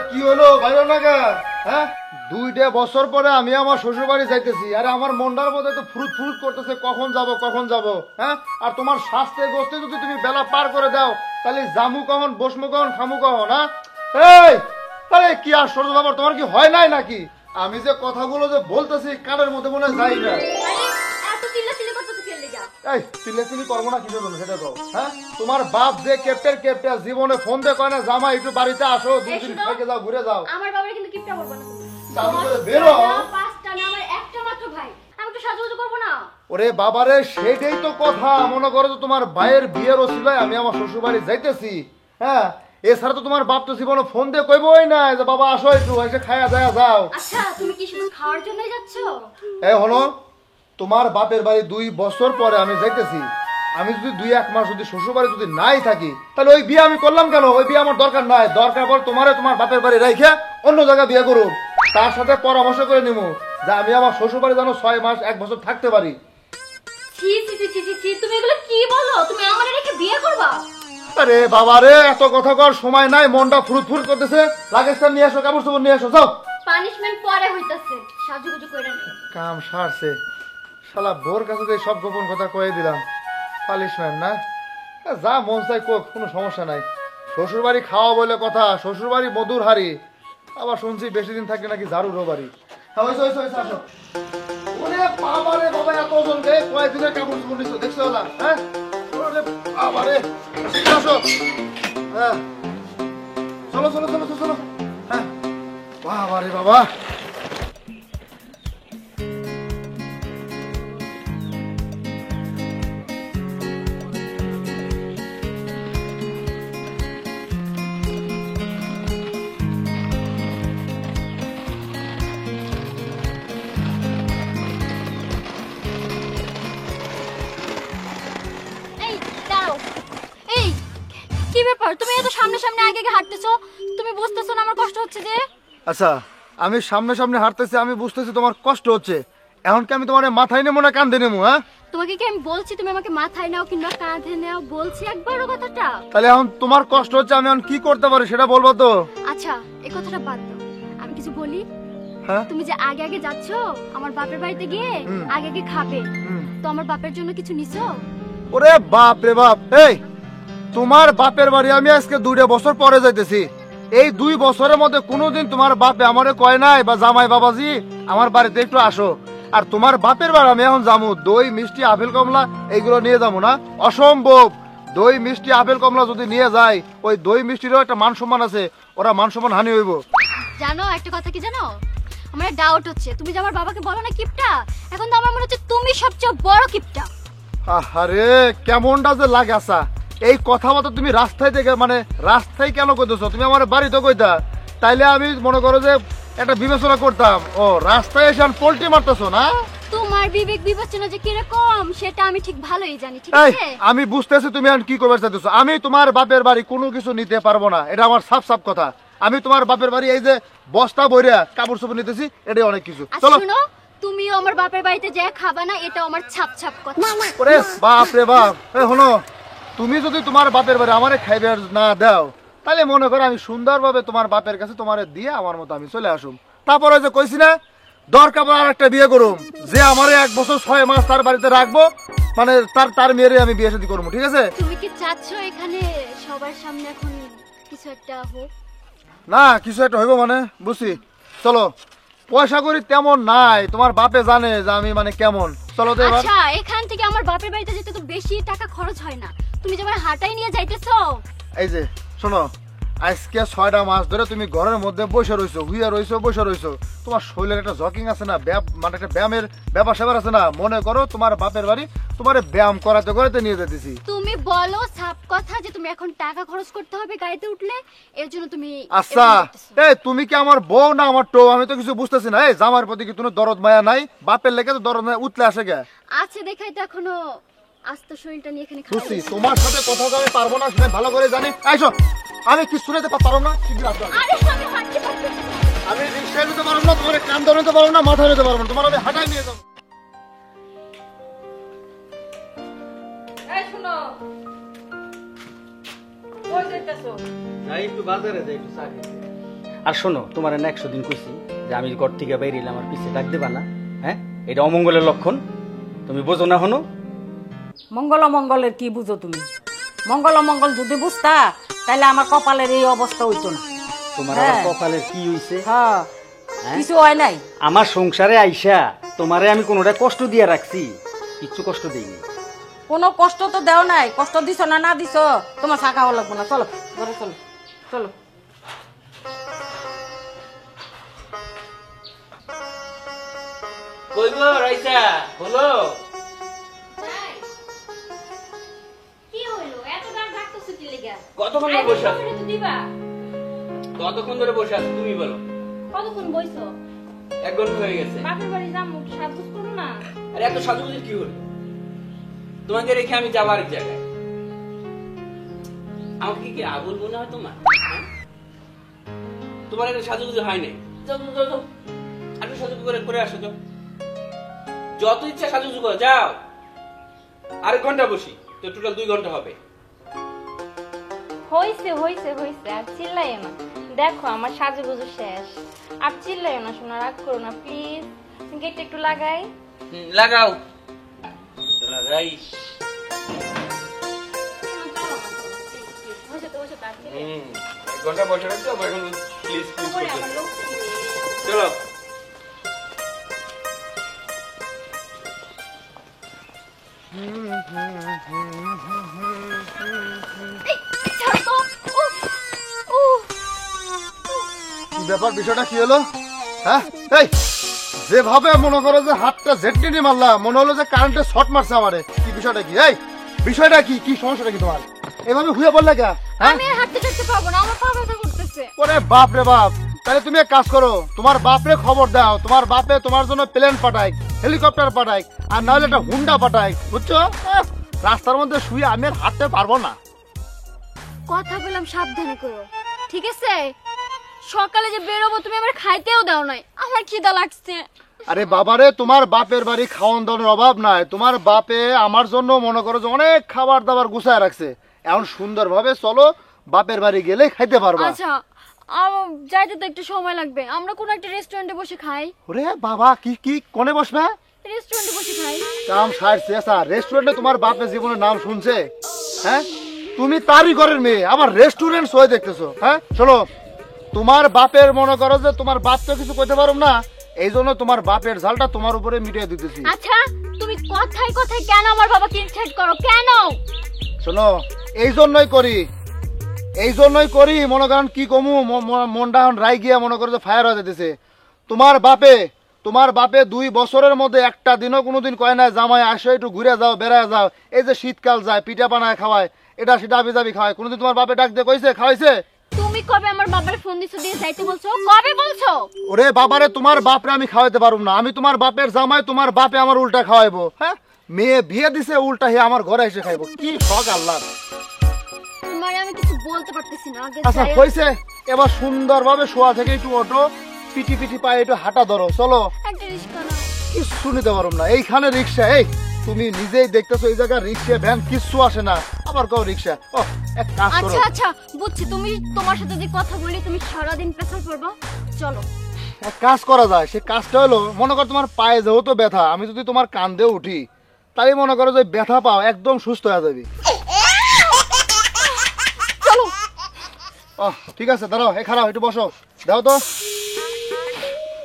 কি হলো বাইরে না কেন? হ্যাঁ, 2টা বছর পরে আমি আমার শ্বশুর বাড়ি যাইতেছি। আরে আমার মনটার মধ্যে তো ফুরুত ফুরুত করতেছে, কখন যাব কখন যাব। হ্যাঁ, আর তোমার স্বাস্থ্যে গোস্তে যদি তুমি বেলা পার করে দাও, তাহলে জামু কখন, বসমু কখন, খামু কখন? হ্যাঁ এই, আরে কি আশ্চর্য ব্যাপার, তোমার কি হয় নাই নাকি? আমি যে কথাগুলো যে বলতেছি কানের মধ্যে মনে যাই না। এই চিল্লাচিল্লি করবো না কিসের জন্য সেটা কও। হ্যাঁ, তোমার বাপ যে ক্যাপ্টেন জীবনে ফোন দিয়ে কয় না জামা একটু বাড়িতে আসো, 2 দিন থেকে যাও, ঘুরে যাও। আমার বাবার কিন্তু কিপটা করব না তুমি। চালু করে বেরো। পাঁচটা না, আমার একটা মাত্র ভাই, আমি তো সাজুগুজু করব না। ওরে বাবারে, সেটাই তো কথা। মনে করো তো তোমার ভাইয়ের বিয়ের ওসিলায় আমি আমার শ্বশুর বাড়ি যাইতেছি। হ্যাঁ, এছাড়া তো তোমার বাপ তো জীবনে ফোন দিয়ে কইবই না যে বাবা আসো একটু এসে খায়া যায় যাও। আচ্ছা, তুমি কি শুধু খাওয়ার জন্যই যাচ্ছ? এই হলো, তোমার বাপের বাড়ি 2 বছর পরে আমি যাইতেছি। আমি যদি 2-1 মাস যদি শ্বশুর বাড়ি যদি নাই থাকি, তাহলে ওই বিয়ে আমি করলাম কেন? ওই বিয়ে আমার দরকার নাই। দরকার পর তোমারে তোমার বাপের বাড়ি রাইখে অন্য জায়গায় বিয়ে করুন। তার সাথে পরামর্শ করে নিবো যে আমি আমার শ্বশুর বাড়ি যেন 6 মাস 1 বছর থাকতে পারি। ছি ছি ছি ছি ছি, তুমি এগুলো কি বলো? তুমি আমারে রেখে বিয়ে করবা? আরে বাবারে, এত কথা কর সময় নাই, মনটা ফুরুত ফুরুত করতেছে। লাগেজটা নিয়ে আসো, কাপড় চোপড় নিয়ে আসো, যাও। পানিশমেন্ট পরে হইতাছে, সাজুগুজু কইরা নে। কাম সারছে, শালা বোর কাছে তো সব গোপন কথা কয়ে দিলাম। পালিশমেন্ট না, যা মন চাই কোক, কোনো সমস্যা নাই। শ্বশুর বাড়ি খাওয়া বলে কথা, শ্বশুর বাড়ি মধুর হাড়ি। আবার শুনছি বেশি দিন থাকে নাকি ঝাড়ুরও বাড়ি। হ্যাঁ, ওইসো ওইসো ওইসো, আসো। ওরে বাবারে বাবা, এত জনকে কয়েকদিনের কাপড় চোপড় নিচ্ছ দেখছো না? হ্যাঁ, ওরে বাবারে, আসো। হ্যাঁ, চলো চলো চলো চলো চলো। হ্যাঁ, বাবারে বাবা। এই দাঁড়াও। এই কি ব্যাপার, তুমি এত সামনে সামনে আগে আগে হাঁটতেছো? তুমি বুঝতেছো না আমার কষ্ট হচ্ছে যে? আচ্ছা, আমি সামনে সামনে হাঁটতেছি, আমি বুঝতেছি তোমার কষ্ট হচ্ছে। এখন কি আমি তোমার মাথায় নেবো না কাঁধে নেবো? হ্যাঁ, তোমাকে কি আমি বলছি তুমি আমাকে মাথায় নাও কিংবা কাঁধে নাও? বলছি একবারও কথাটা? তাহলে এখন তোমার কষ্ট হচ্ছে, আমি এখন কি করতে পারি সেটা বলবো তো? আচ্ছা, এই কথাটা বাদ দাও, আমি কিছু বলি। হ্যাঁ, তুমি যে আগে আগে যাচ্ছো আমার বাপের বাড়িতে গিয়ে আগে আগে খাবে, তো আমার বাপের জন্য কিছু নিছো? ওরে বাপ রে বাপ। এই, তোমার বাপের বাড়ি আমি আজকে 2 বছর পরে যাইতেছি। এই 2 বছরের মধ্যে কোনোদিন তোমার বাপে আমারে কয় নাই বা জামাই বাবাজি আমার বাড়িতে একটু আসো। আর তোমার বাপের বাড়ি আমি এখন যাবো, দই মিষ্টি আপেল কমলা এইগুলো নিয়ে যাবো না? অসম্ভব। দই মিষ্টি আপেল কমলা যদি নিয়ে যায়, ওই দই মিষ্টিরও একটা মান সম্মান আছে, ওরা মান সম্মান হানি হইব। জানো একটা কথা কি জানো, আমার ডাউট হচ্ছে তুমি যে আমার বাবাকে বলো না কিপটা, এখন তো আমার মনে হচ্ছে তুমি সবচেয়ে বড় কিপটা। আরে কেমনটা যে লাগে। আচ্ছা, এই কথাবার্তা তুমি রাস্তায় থেকে মানে রাস্তায় কেন কইতেছো? তুমি আমার বাড়িতে কইতা, তাইলে আমি মনে করো যে একটা বিবেচনা করতাম। ও রাস্তায় এসে পোল্ট্রি মারতেছো না? তোমার বিবেক বিবেচনা যে কিরকম সেটা আমি ঠিক ভালোই জানি, ঠিক এই, আছে? আমি বুঝতেছি তুমি এখন কি করবে চাইতেছো। আমি তোমার বাপের বাড়ি কোনো কিছু নিতে পারবো না, এটা আমার সাফ সাফ কথা। আমি তোমার বাপের বাড়ি এই যে বস্তা বইরা কাপড় চোপড় নিতেছি, এটাই অনেক কিছু। চলো। শুনো, তুমিও আমার বাপের বাড়িতে যে খাবা না, এটা আমার ছাপ ছাপ কথা। ওরে বাপ রে বাপ। এই হলো, তুমি যদি তোমার বাপের বাড়ি আমারে খাইবে না দাও, তাহলে মনে করো আমি সুন্দরভাবে তোমার বাপের কাছে তোমারে দিয়ে আমার মতো আমি চলে আসুম। তারপরে যে কইছি না, দরকার পড়ে আর একটা বিয়ে করুম, যে আমারে 1 বছর 6 মাস তার বাড়িতে রাখবো, মানে তার মেয়েরে আমি বিয়ে শাদী করবো, ঠিক আছে? তুমি কি চাচ্ছো এখানে সবার সামনে এখন কিছু একটা হোক? না, কিছু একটা হইব মানে বুঝছি। চলো, পয়সা করি তেমন নাই, তোমার বাপে জানে যে আমি মানে কেমন। চলো তো এবার। আচ্ছা, এখান থেকে আমার বাপের বাড়িতে যেতে তো বেশি টাকা খরচ হয় না, তুমি যে আমার হাঁটাই নিয়ে যাইতেছো। এই যে শোনো, আজকে 6টা মাস ধরে তুমি ঘরের মধ্যে বসে রইছো, বসে রইছো। তোমার শরীরের একটা জকিং আছে না, মানে একটা ব্যায়ামের ব্যাপার স্যাপার আছে না? মনে করো তোমার বাপের বাড়ি তোমার ব্যায়াম করাতে করাতে নিয়ে যেতেছি। তুমি বলো সাপ কথা যে তুমি এখন টাকা খরচ করতে হবে গাড়িতে উঠলে, এর জন্য তুমি আচ্ছা, এই তুমি কি আমার বউ না আমার টো? আমি তো কিছু বুঝতেছি না। এই জামার প্রতি কি কোনো দরদ মায়া নাই? বাপের লেগে তো দরদ মায়া উঠলে আসে গে। আছে দেখাই তো এখনো আস্ত শরীরটা নিয়ে এখানে বুঝছি, খাওয়া। তোমার সাথে কথা বলতে আমি পারবো না, সেটা ভালো করে জানি। আইসো, আমি কি শুনেতে পারবো না? ঠিক আছে, আরে আমি হাঁটতে পারছি না। আমি রিক্সায় নিতে পারবো না, তোমার কান ধরে নিতে পারবো না, মাথায় নিতে পারবো না, তোমার আমি হাঁটাই নিয়ে যাবো। এই শুনো, কই যাইতাছো? যাই একটু বাজারে যাই, একটু চা খেতে। আর শোনো, তোমার না 100 দিন কইছি যে আমি ঘর থেকে বাইরে এলে আমার পিছে ডাক দেবা না। হ্যাঁ, এটা অমঙ্গলের লক্ষণ, তুমি বোঝো না? হনো, মঙ্গল অমঙ্গলের কি বুঝো তুমি? মঙ্গল অমঙ্গল যদি বুঝতা তাহলে আমার কপালের এই অবস্থা হইতো না। তোমার আবার হ্যাঁ। কপালের কি হইছে? হ্যাঁ, কিছু হয় নাই। আমার সংসারে আইসা তোমারে আমি কোনোটা কষ্ট দিয়া রাখছি? কিচ্ছু কষ্ট দেইনি। কোনো কষ্ট তো দেও নাই। কষ্ট দিছ না না দিছ তোমার চা খাওয়া লাগবো না। চলো ঘরে চলো, চলো। কই গো রাইসা, হলো? কি হইলো? এত রাত ডাকতেছো কি লাগা? কতক্ষণ ধরে বসে আছো? তো দিবা। কতক্ষণ ধরে বসে আছো তুমি বলো? কতক্ষণ বইছো? 1 ঘন্টা হয়ে গেছে। বাপের বাড়ি যামু, সাজগোজ করো না। আরে এত সাজুগুজুর কি হলো? তোমাকে রেখে আমি যাবো আরেক জায়গায়। আমাকে কি আবুল মনে হয় তোমার? হ্যাঁ? তোমার একটা সাজুগুজু হয় নাই। যাও যাও যাও যাও। আরেকটু সাজুগুজু করে আসো, যাও। যত ইচ্ছা সাজুগুজু করো, যাও। আরেক ঘন্টা বসি, তো টোটাল 2 ঘন্টা হবে। হইছে হইছে হইছে, আর চিল্লাইও না। দেখো আমার সাজুগুজু শেষ, আর চিল্লাইও না, শোনা, রাগ করো না প্লিজ। গেটটা একটু লাগাই। লাগাও, লাগাই। বসে তো বসে, তার থেকে 1 ঘন্টা বসে রাখছো, এখন প্লিজ প্লিজ উপরে আমার লোক ছিল। চলো। ছাড়ো তো। উফ, কি ব্যাপার, বিষয়টা কি হলো? হ্যাঁ, এই যেভাবে মনে করো যে হাতটা ঝেটনি মারলা, মনে হলো যে কারেন্টের শর্ট মারছে আমারে। কি বিষয়টা কি? এই বিষয়টা কি? কি সমস্যাটা কি তোমার? এভাবে হুয়ে বললে কে? হ্যাঁ, আমি আর হাঁটতে চড়তে পারবো না, আমার পা ব্যথা করতেছে। ওরে বাপ রে বাপ, তাহলে তুমি এক কাজ করো, তোমার বাপরে খবর দাও, তোমার বাপে তোমার জন্য প্লেন পাঠায়, হেলিকপ্টার পাঠায়, আর নাহলে একটা হুন্ডা পাঠায়, বুঝছো? রাস্তার মধ্যে শুয়ে আমি আর হাঁটতে পারবো না। কথা বললাম সাবধানে করো, ঠিক আছে? সকালে যে বেরোবো তুমি আমার খাইতেও দাও নাই, আমার খিদা লাগছে। আরে বাবারে, তোমার বাপের বাড়ি খাওয়ান দাওয়ার অভাব নাই। তোমার বাপে আমার জন্য মনে করো যে অনেক খাবার দাবার গুছায় রাখছে। এখন সুন্দরভাবে চলো, বাপের বাড়ি গেলে খাইতে পারবা। আচ্ছা, যাইতে তো একটু সময় লাগবে, আমরা কোনো একটা রেস্টুরেন্টে বসে খাই। ওরে বাবা, কি কি কোনে বসবে? রেস্টুরেন্টে বসে খাই। কাম সারছে স্যার, রেস্টুরেন্টে তোমার বাপের জীবনের নাম শুনছে? হ্যাঁ, তুমি তারই ঘরের মেয়ে, আবার রেস্টুরেন্ট সয়ে দেখতেছো? হ্যাঁ শোনো, তোমার বাপের মনে করো যে তোমার বাপ তো কিছু করতে পারো না, এই জন্য তোমার বাপের ঝালটা তোমার উপরে মিটিয়ে দিতেছি। আচ্ছা, তুমি কথায় কথায় কেন আমার বাবাকে ইনসাল্ট করো? কেন? শোনো, এই জন্যই করি মনে করেন কি কমু, মনটা এখন রাই গিয়া মনে করো যে ফায়ার হয়ে যেতেছে। তোমার বাপে 2 বছরের মধ্যে একটা দিনও কোনোদিন কয় না জামাই আসো একটু ঘুরে যাও, বেড়ায় যাও। এই যে শীতকাল যায়, পিঠা বানায় খাওয়ায়, এটা সেটা আবি যাবি খাওয়ায়, কোনোদিন তোমার বাপে ডাক দিয়ে কইছে খাওয়াইছে? তুমি কবে আমার বাবার ফোন দিছো, দিয়ে যাইতে বলছো? কবে বলছো? ওরে বাবারে, তোমার বাপরে আমি খাওয়াইতে পারবো না। আমি তোমার বাপের জামাই, তোমার বাপে আমার উল্টা খাওয়াইবো? হ্যাঁ, মেয়ে বিয়ে দিছে, উল্টা হে আমার ঘরে এসে খাইবো? কি শখ আল্লাহ। তোমার আমি কিছু বলতে পারতেছি না। আগে আচ্ছা যাই। হয়েছে, এবার সুন্দরভাবে শোয়া থেকে একটু ওঠো, পিটি পিটি পায়ে একটু হাঁটা ধরো, চলো। একটা রিস্কা নাও। কিচ্ছু নিতে পারো না, এইখানে রিক্সা। এই তুমি নিজেই দেখতেছো এই জায়গায় রিক্সা ভ্যান কিচ্ছু আসে না, আবার কেউ রিক্সা। ও, এক কাজ করো, আচ্ছা আচ্ছা, বুঝছি। তোমার সাথে যে কথা বলি তুমি সারাদিন পেছাল পড়বা। চলো। এক কাজ করা যায়। সে কাজটা হলো, মনে করো তোমার পায়ে যেহেতু ব্যথা, আমি যদি তোমার কান্দে উঠি, তাই মনে করো যে ব্যথা পাও, একদম সুস্থ হয়ে যাবি। চলো। ও ঠিক আছে, দাঁড়াও, খারাপ একটু বসো, দাও তো।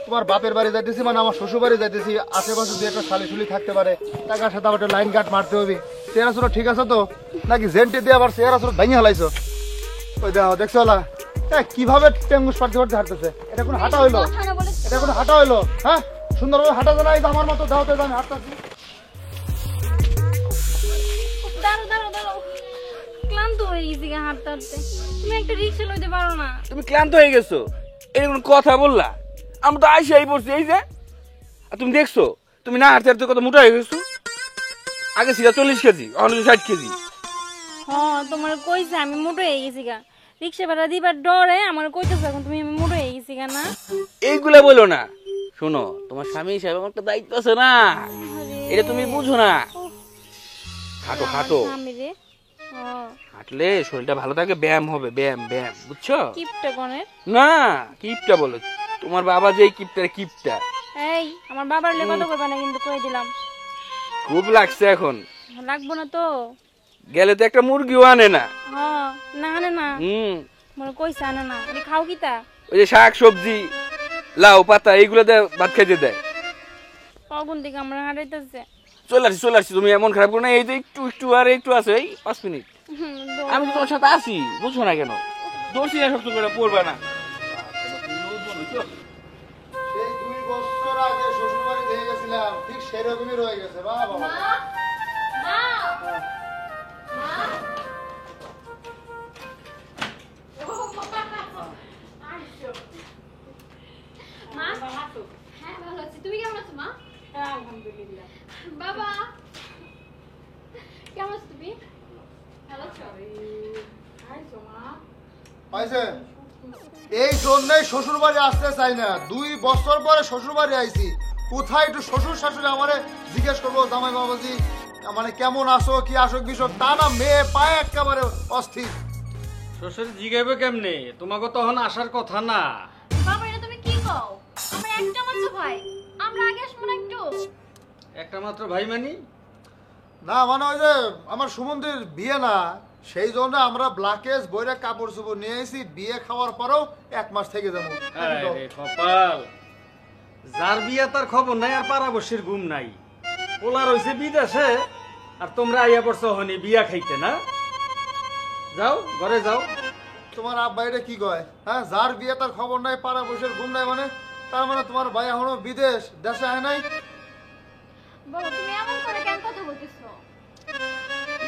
তোমার বাপের বাড়ি যাইতেছি, মানে আমার শ্বশুর বাড়ি যাইতেছি, আশেপাশে যে একটা শালি শুলি থাকতে পারে, টাকার সাথে আবার লাইন কাট মারতে হবে। চেহারা সুরা ঠিক আছে তো, নাকি জেন্টে দিয়ে আবার চেহারা সুরা ভেঙে হালাইছো? ওই দেখো, দেখছো হলা কিভাবে টেঙ্গুস পারতে পারতে হাঁটতেছে? এটা কোনো হাঁটা হইলো? কথা না বলে এটা কোনো হাঁটা হইলো? হ্যাঁ, সুন্দরভাবে হাঁটা জানা, এই যে আমার মতো দাও তো, আমি হাঁটতেছি। দাঁড়ো দাঁড়ো দাঁড়ো, ক্লান্ত হয়ে গেছি গা হাঁটতে হাঁটতে। তুমি একটা রিক্সা লইতে পারো না? তুমি ক্লান্ত হয়ে গেছো, এরকম কথা বললা? আমরা তো আইসাই পড়ছি এই যে। আর তুমি দেখছো তুমি না হাঁটতে হাঁটতে কত মোটা হয়ে গেছো। আগে ছিল 40 কেজি, এখন 60 কেজি। হ্যাঁ, তোমার কইছে আমি মোটো হয়ে গেছি গা। রিক্সা ভাড়া দিবার ডরে আমার কইতেছো এখন তুমি আমি মোটো হয়ে গেছি গা। না এইগুলা বলো না, শোনো তোমার স্বামী হিসাবে আমার একটা দায়িত্ব আছে না, এটা তুমি বুঝো না। হাঁটো হাঁটো। আমি রে হাঁটলে শরীরটা ভালো থাকে, ব্যায়াম হবে, ব্যায়াম ব্যায়াম, বুঝছো? কিপটা কোনের? না কিপটা বলো, তোমার বাবা যে কিপটার কিপটা। এই আমার বাবার লে কথা কইবা না কিন্তু কই দিলাম। খুব লাগছে এখন। লাগবো না তো। গেলে তো একটা মুরগিও আনে না। হ্যাঁ না আনে না। মনে কইছে আনে না। এ খাও কিতা? ওই যে শাক সবজি, লাউ পাতা এইগুলো দিয়ে ভাত খাইতে দেয়। কখন থেকে আমরা হারাইতেছে। চলে আসছি, তুমি এমন খারাপ করো না। এই যে একটু একটু আর একটু আছে, এই 5 মিনিট। আমি তো তোমার সাথে আছি, বুঝছো না কেন? দোষী না শক্ত করে পড়বা না। সেই 2 বছর আগে শ্বশুর বাড়ি দিয়ে গেছিলাম, ঠিক সেরকমই রয়ে গেছে। বাবা মা মা মা মা হ্যাঁ ভালো আছি, তুমি কেমন আছো মা? আলহামদুলিল্লাহ। বাবা কেমন আছো তুমি? ভালো আছো? আইছো মা? পাইছে এই জন্যই শ্বশুর বাড়ি আসতে চাই না। 2 বছর পরে শ্বশুর বাড়ি আইছি, কোথায় একটু শ্বশুর শাশুড়ি আমারে জিজ্ঞেস করবো জামাই বাবাজি মানে কেমন আসো, কি আসো বিষয়, তা না মেয়ে পায়ে একেবারে অস্থির। শ্বশুর জিগাইবে কেমনে? তোমাকে তখন আসার কথা না। বাবা এটা তুমি কি কও? আমরা একটা মাত্র ভাই, আমরা আগে আসবো না একটু? একটা মাত্র ভাই মানি? না মানে ওই যে আমার সুমন্দির বিয়ে না, সেই জন্য আমরা ব্লাকেজ বইরা কাপড় চোপড় নিয়ে এসেছি। বিয়ে খাওয়ার পরেও 1 মাস থেকে যাবো। আরে কপাল, যার বিয়ে তার খবর নাই আর পাড়াবস্যের ঘুম নাই। পোলা রয়েছে বিদেশে আর তোমরা আইয়া পড়ছো হনি বিয়া খাইতে না? যাও ঘরে যাও। তোমার আব্বা এটা কি কয়? হ্যাঁ, যার বিয়ে তার খবর নাই, পাড়া বসে ঘুম নাই, মানে তার মানে তোমার ভাই এখনো বিদেশ দেশে আয় নাই। বাবা তুমি এমন করে কেন কথা বলতেছো?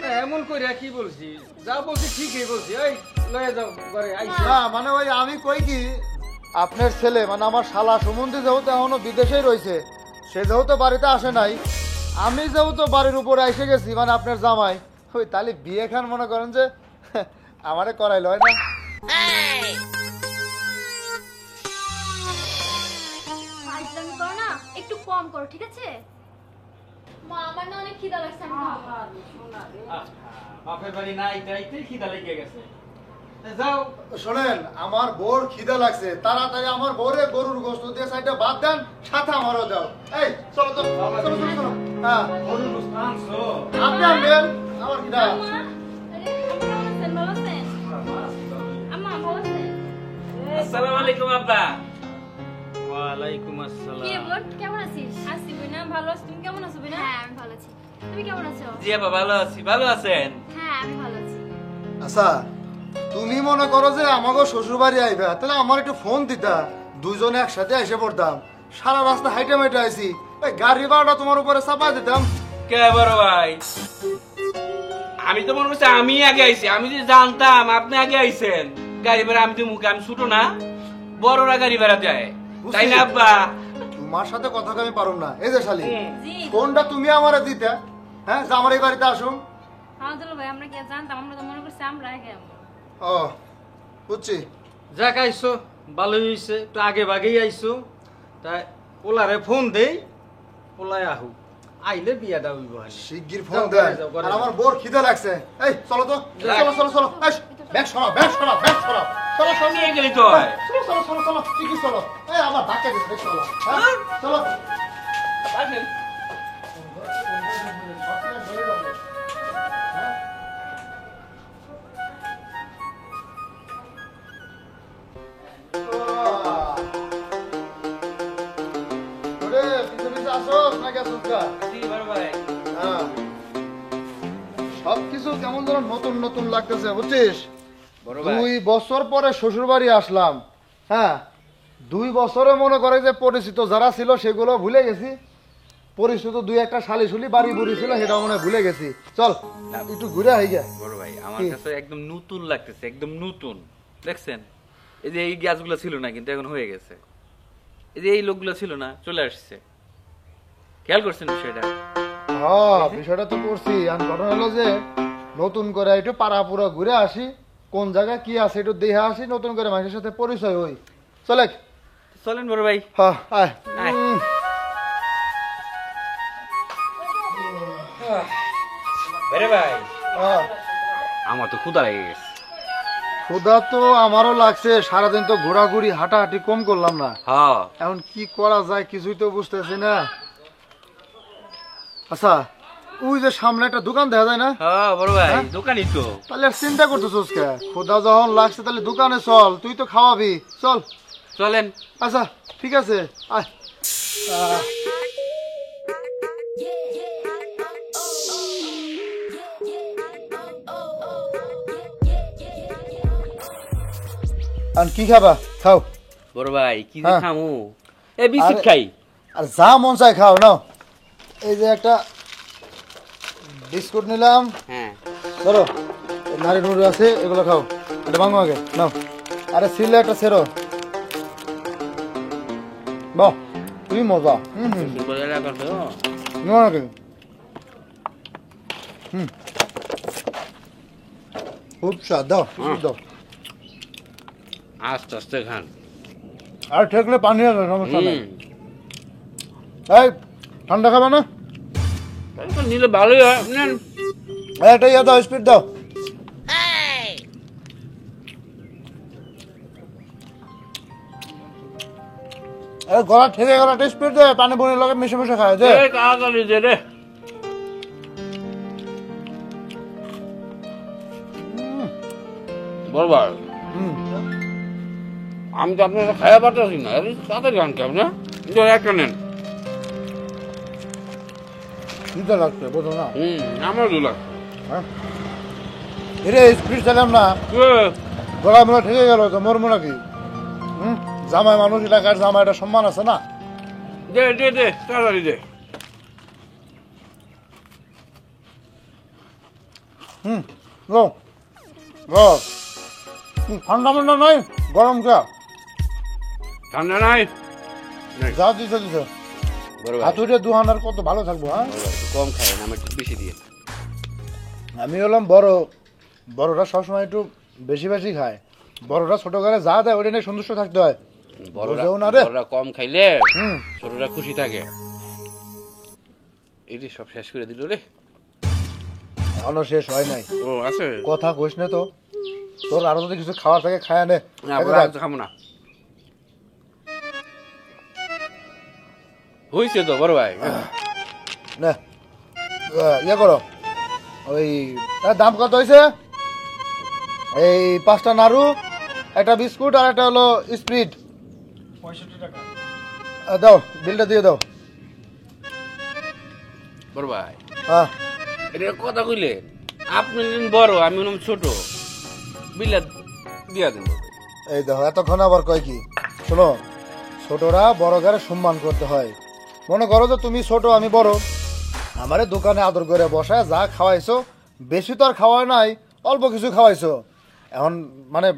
না, এমন কইরা কি বলছি? যা বলছি ঠিকই বলছি। এই লয়ে যাও ঘরে আইসা। না মানে ওই আমি কই কি, আপনার ছেলে মানে আমার শালা সুমন্দি যেহেতু এখনো বিদেশেই রয়েছে, সে যেহেতু বাড়িতে আসে নাই, আমি যেহেতু বাড়ির উপরে এসে গেছি মানে আপনার জামাই, ওই তাহলে বিয়ে খান মনে করেন যে আমারে করাইল হয় না। ফাইজলামি করো না, একটু কম করো ঠিক আছে? মা আমার না অনেক খিদা লাগছে, আমি খাবো। বাপের বাড়ি নাই যাইতে খিদা লেগে গেছে। যাও। শোনেন, আমার বোর খিদা লাগছে, তাড়াতাড়ি আমার বোরে গরুর গোশত দিয়ে সাইডে ভাত দেন, সাথে আমারও দাও। এই চলো তো, চলো চলো চলো। হ্যাঁ গরুর গোশত আনছো? আপনি আনবেন, আমার খিদা। আম্মা, আরে আপনি ভালো আছেন? ভালো আছেন? আম্মা ভালো আছেন? আসসালামু আলাইকুম আব্বা। ওয়ালাইকুম আসসালাম। কি রে বোন, কেমন আছিস? আছি বিনা, ভালো আছি। তুমি কেমন আছো বিনা? হ্যাঁ আমি ভালো আছি, তুমি কেমন আছো? জি আব্বা ভালো আছি, ভালো আছেন? হ্যাঁ আমি ভালো আছি। আচ্ছা, তুমি মনে করো যে আমাকে শ্বশুর বাড়ি আইবা, তাহলে আমার একটু ফোন দিতা, দুইজনে একসাথে এসে পড়তাম। সারা রাস্তা হাইটে মাইটে আইছি, এই গাড়ি ভাড়াটা তোমার উপরে চাপাই দিতাম। কে বড় ভাই? আমি তো মনে করছি আমি আগে আইছি। আমি যদি জানতাম আপনি আগে আইছেন, গাড়ি ভাড়া আমি তো মুখে, আমি ছোট না, বড়রা গাড়ি ভাড়া যায়, তাই না আব্বা? তোমার সাথে কথা আমি পারুম না। এই যে শালি, জি। ফোনটা তুমি আমারে দিতে, হ্যাঁ, যে আমার এই বাড়িতে আসুন। হ্যাঁ দুলো ভাই, আমরা কি আর জানতাম? আমরা তো মনে করছি আমরা আগে আমো। ও বুঝছি। যাক আইসো, ভালোই হইছে। একটু আগে ভাগেই আইসো। তাই পোলারে ফোন দেই, পোলায় আহু, আইলে বিয়াটা হইব। শিগগির ফোন দেন, আর আমার বোর খিদে লাগছে। এই চলো তো, চলো চলো চলো। এই ব্যাগ সরা, ব্যাগ সরা, ব্যাগ সরা। চলো চলো নিয়ে গেলি তো হয়। চলো চলো চলো চলো, ঠিকই চলো। এই আমার ধাক্কা দিচ্ছে, দেখ চলো। হ্যাঁ চলো। আসেন। ওরে পিছে পিছে আসোস না গেছস গা? জি বড় ভাই। হ্যাঁ। সবকিছু কেমন যেন নতুন নতুন লাগতেছে, বুঝছিস? বড় ভাই। 2 বছর পরে শ্বশুর বাড়ি আসলাম। হ্যাঁ, 2 বছরে মনে করে যে পরিচিত যারা ছিল সেগুলো ভুলে গেছি। পরিচিত 2-1টা শালি বাড়ি বুড়ি ছিল, সেটা মনে হয় ভুলে গেছি। চল একটু ঘুরে আই গে। বড় ভাই আমার কি? কাছে একদম নতুন লাগতেছে, একদম নতুন। দেখছেন এই যে এই গ্যাসগুলো ছিল না কিন্তু এখন হয়ে গেছে। এই যে এই লোকগুলো ছিল না, চলে আসছে। খেয়াল করছেন বিষয়টা? হ্যাঁ বিষয়টা তো করছি। আর ঘটনা হলো যে নতুন করে একটু পাড়া পুরা ঘুরে আসি, কোন জায়গায় কি আছে একটু দেখে আসি, নতুন করে মানুষের সাথে পরিচয় হই। চলে। চলেন বড় ভাই। হ্যাঁ আয়। আয়। বড় ভাই হ্যাঁ। আমার তো ক্ষুধা লেগে গেছে। ক্ষুধা তো আমারও লাগছে, সারাদিন তো ঘোরাঘুরি হাঁটাহাঁটি কম করলাম না। হ্যাঁ এখন কি করা যায় কিছুই তো বুঝতেছি না। আচ্ছা, ওই যে সামনে একটা দোকান দেখা যায় না? হ্যাঁ বড় ভাই, দোকানই তো। তাহলে আর চিন্তা করতেছোস কে? ক্ষুধা যখন লাগছে তাহলে দোকানে চল, তুই তো খাওয়াবি, চল। চলেন। আচ্ছা ঠিক আছে, আয়। আর কি খাবা? খাও। বড় ভাই কি যে হ্যাঁ। খামু? এই বিস্কিট আরে- খাই। আর যা মন চাই খাও, নাও। এই যে একটা বিস্কুট নিলাম, হ্যাঁ ধরো। এই নারী নুড়ি আছে, এগুলো খাও। এটা ভাঙো আগে, নাও। আরে ছিলে একটা সেরো। বাহ, তুই মজা। বলে রাখো তো। নাও নাকি? খুব স্বাদ, দাও বিস্কুট দাও। আস্তে আস্তে খান। আর ঠেকলে পানি আছে, সমস্যা নেই। হুম। এই ঠান্ডা খাবা না? তাহলে তো নিলে ভালোই হয়। নেন। এই, একটা ইয়ে দাও, স্পিড দাও। এই গলা ঠেকে গেল, একটা স্পিড দে, পানি বনির লগে মিশে মিশে খায় দে। এই তাড়াতাড়ি দে রে। বড় ভাই, হুম। আমি তো আপনার খাইয়া পারতেছি না। তাড়াতাড়ি খান কেমন? একটা নেন। খিদে লাগছে, বোঝো না? আমার দু লাখ। হ্যাঁ? এরে স্পিড চাইলাম না, এ, গলা মনে ঠেকে গেল তো, মরমো নাকি? জামাই মানুষ, এলাকার জামাই, এটা সম্মান আছে না? দে দে দে, তাড়াতাড়ি দে। লো লো, ঠান্ডা মান্ডা নাই, গরম কে? ঠান্ডা নাই? যা দিছে দিছে। বড় ভাই, হাতুড়ে দুহানার কত ভালো থাকবো, হ্যাঁ? বড় ভাই, একটু কম খাইয়েন, আমার একটু বেশি দিয়ে। আমি হলাম বড়, বড়রা সবসময় একটু বেশি বেশি খায়। বড়রা ছোট করে যা দেয় ওটা নিয়ে সন্তুষ্ট থাকতে হয়। বড়রা বুঝেও না রে। বড়রা কম খাইলে হুম। ছোটরা খুশি থাকে। এই যে সব শেষ করে দিল রে। এখনো শেষ হয় নাই, ও আছে? কথা কইস না তো। তোর আরো যদি কিছু খাওয়ার থাকে খায়া নে। না খেতে বড়, থাক। আর তো খাবো না। হইছে তো বড় ভাই। নে, ইয়ে করো, ওই দাম কত হয়েছে? এই 5টা নাড়ু, একটা বিস্কুট আর একটা হলো স্প্রিট। 65 টাকা। দাও, বিলটা দিয়ে দাও। বড় ভাই, হ্যাঁ, এটা কথা কইলে আপনি হলেন বড়, আমি হলাম ছোট। বিলা দিয়া দেন বড় ভাই। এই দেখো, এতক্ষণ আবার কয় কি? শোনো, ছোটরা বড় ঘরে সম্মান করতে হয়। মনে করো যে তুমি ছোট, আমি বড়, আমারে দোকানে আদর করে বসায় যা খাওয়াইছো, বেশি তো আর খাওয়াই নাই, অল্প কিছু খাওয়াইছো। এখন মানে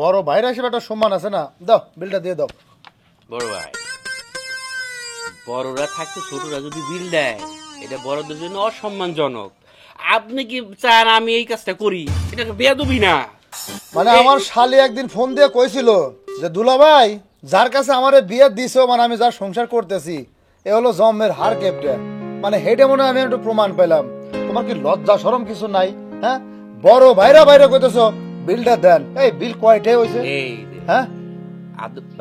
বড় ভাইরা হিসেবে একটা সম্মান আছে না? দাও, বিলটা দিয়ে দাও। বড় ভাই, বড়রা থাকতে ছোটরা যদি বিল দেয়, এটা বড়দের জন্য অসম্মানজনক। আপনি কি চান আমি এই কাজটা করি? এটা বেয়াদবি না? মানে আমার শালি একদিন ফোন দিয়ে কইছিল যে দুলা ভাই, যার কাছে আমারে বিয়ে দিছো, মানে আমি যার সংসার করতেছি, এ হলো জন্মের হার কেপটা। মানে হেডে মনে হয় আমি একটু প্রমাণ পেলাম। তোমার কি লজ্জা শরম কিছু নাই? হ্যাঁ, বড় ভাইরা বাইরে কইতেছো বিলটা দেন। এই বিল কয়টাই হইছে? এই যে, হ্যাঁ,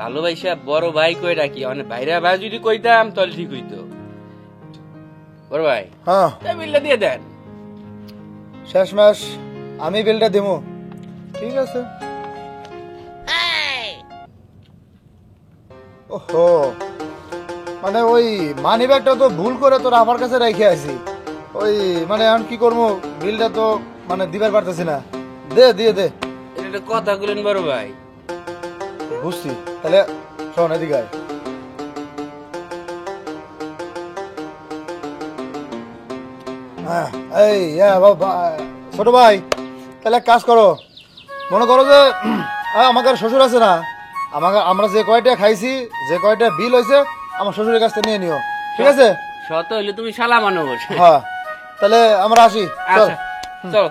ভালোবাসা বড় ভাই কই রাখি, মানে ভাইরা ভাই যদি কইতাম তাহলে ঠিক হইতো। বড় ভাই, হ্যাঁ, এই বিলটা দিয়ে দেন। শেষ মাস আমি বিলটা দেবো। ঠিক আছে। ওহো, মানে ওই মানি ব্যাগটা তো ভুল করে তোরা আমার কাছে রেখে আছি। ওই মানে এখন কি করবো, বিলটা তো মানে দিবার পারতেছি না। দে, দিয়ে দে। এটা একটা কথা কইলেন বড় ভাই। বুঝছি, তাহলে শোন এদিকে আয়। হ্যাঁ, এই ছোট ভাই, তাহলে এক কাজ করো। মনে করো যে আমাকে শ্বশুর আছে না, আমরা যে কয়টা খাইছি, যে কয়টা বিল হয়েছে, আমার শ্বশুরের কাছ থেকে নিয়ে নিও। ঠিক আছে? শত হইলে তুমি শালা মানুষ। হ্যাঁ, তাহলে আমরা আসি। চল। আচ্ছা চলো।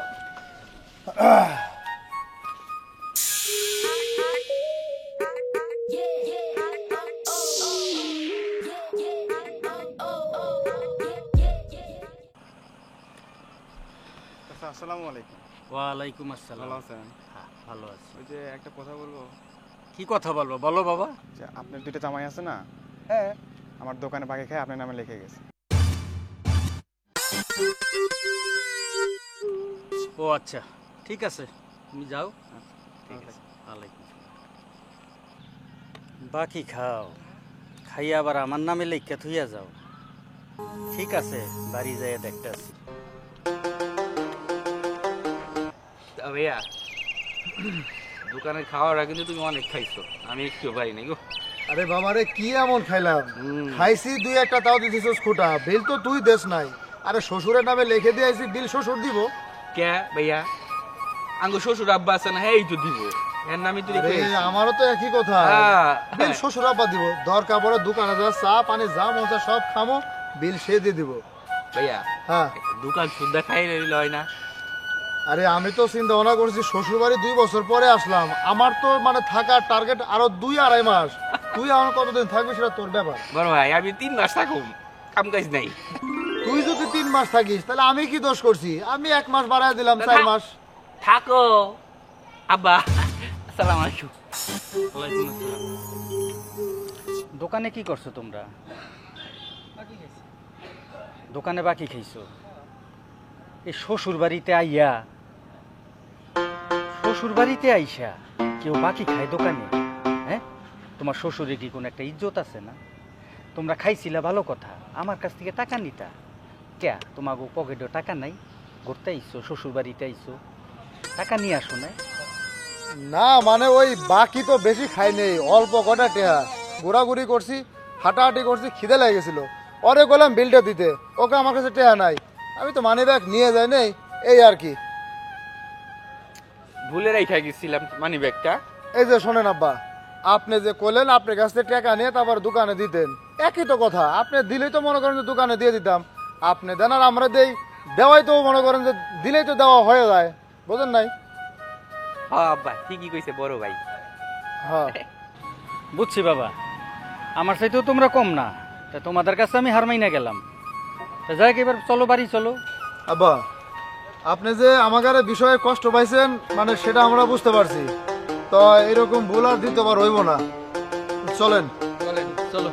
আসসালামু আলাইকুম। ওয়ালাইকুম আসসালাম। ভালো আছেন? হ্যাঁ, ভালো আছি। ওই যে একটা কথা বলবো, কি কথা বলবো বলো বাবা। যে আপনার দুইটা জামাই আছে না, হ্যাঁ আমার দোকানে বাকি খায় আপনার নামে লিখে গেছে। ও আচ্ছা, ঠিক আছে, তুমি যাও। ঠিক আছে। ওয়ালাইকুম আসসালাম। বাকি খাও, খাইয়া আবার আমার নামে লেখা থুইয়া যাও। ঠিক আছে, বাড়ি যাইয়া দেখতে আসি। তা ভাইয়া দোকানে খাওয়ার আগে কিন্তু তুমি অনেক খাইছো, আমি একটু পাই নাই গো। আরে বাবারে কি এমন খাইলাম? হুম। খাইছি দুই একটা, তাও দিছিস খুঁটা, বিল তো তুই দেশ নাই। আরে শ্বশুরের নামে লিখে দিয়ে আইছি, বিল শ্বশুর দিব। কে ভাইয়া আঙ্গো শ্বশুর আব্বা আছে না, এই তো দিব, এর নামই তুই আরে আমারও তো একই কথা, বিল শ্বশুর আব্বা দিব। দরকার পড়ে দোকানে যা চা পানি যা মজা সব খামো, বিল সে দিয়ে দিব। ভাইয়া হ্যাঁ, দোকান সুদ্ধা খাই নিল হয় না? আরে আমি তো চিন্তা ভাবনা করছি, শ্বশুর বাড়ি 2 বছর পরে আসলাম, আমার তো মানে থাকার টার্গেট আরো 2-2.5 মাস। তুই আমার কতদিন থাকবি সেটা তোর ব্যাপার। বড় ভাই আমি 3 মাস থাকুম, কাম কাজ নাই। তুই যদি 3 মাস থাকিস তাহলে আমি কি দোষ করছি? আমি 1 মাস বাড়ায় দিলাম, 4 মাস। থাকো আব্বা। আসসালামু আলাইকুম। ওয়ালাইকুম আসসালাম। দোকানে কি করছো তোমরা? দোকানে বাকি খাইছো? এই শ্বশুর বাড়িতে আইয়া, শ্বশুর বাড়িতে আইসা কেউ বাকি খায় দোকানে? হ্যাঁ, তোমার শ্বশুরে কি কোনো একটা ইজ্জত আছে না? তোমরা খাইছিলা ভালো কথা, আমার কাছ থেকে টাকা নিতা কে? তোমার পকেটে টাকা নাই, ঘুরতে আইসো, শ্বশুর বাড়িতে আইসো, টাকা নিয়ে আসো না? না মানে ওই বাকি তো বেশি খাই নেই, অল্প কটা টেহা ঘোরাঘুরি করছি, হাঁটাহাঁটি করছি, খিদে লেগে গেছিল, ওরে বললাম বিলটা দিতে, ওকে আমার কাছে টেহা নাই, আমি তো মানি ব্যাগ নিয়ে যাই নেই, এই আর কি। ভুলে রাইখা গেছিলাম মানি ব্যাগটা। এই যে শোনেন আব্বা, আপনি যে কইলেন আপনার কাছ থেকে টাকা নিয়ে তারপর দোকানে দিতেন, একই তো কথা। আপনি দিলেই তো মনে করেন যে দোকানে দিয়ে দিতাম, আপনি দেন আর আমরা দেই, দেওয়াই তো মনে করেন যে দিলেই তো দেওয়া হয়ে যায়, বুঝেন নাই? হ্যাঁ আব্বা ঠিকই কইছে বড় ভাই। হ্যাঁ, বুঝছি বাবা, আমার চাইতেও তোমরা কম না, তা তোমাদের কাছে আমি হার মাইনা গেলাম। তা যাই এবার চলো, বাড়ি চলো। আব্বা আপনি যে আমাদের বিষয়ে কষ্ট পাইছেন মানে সেটা আমরা বুঝতে পারছি, তো এরকম ভুল আর দ্বিতীয়বার হইব না। চলেন। চলেন চলো।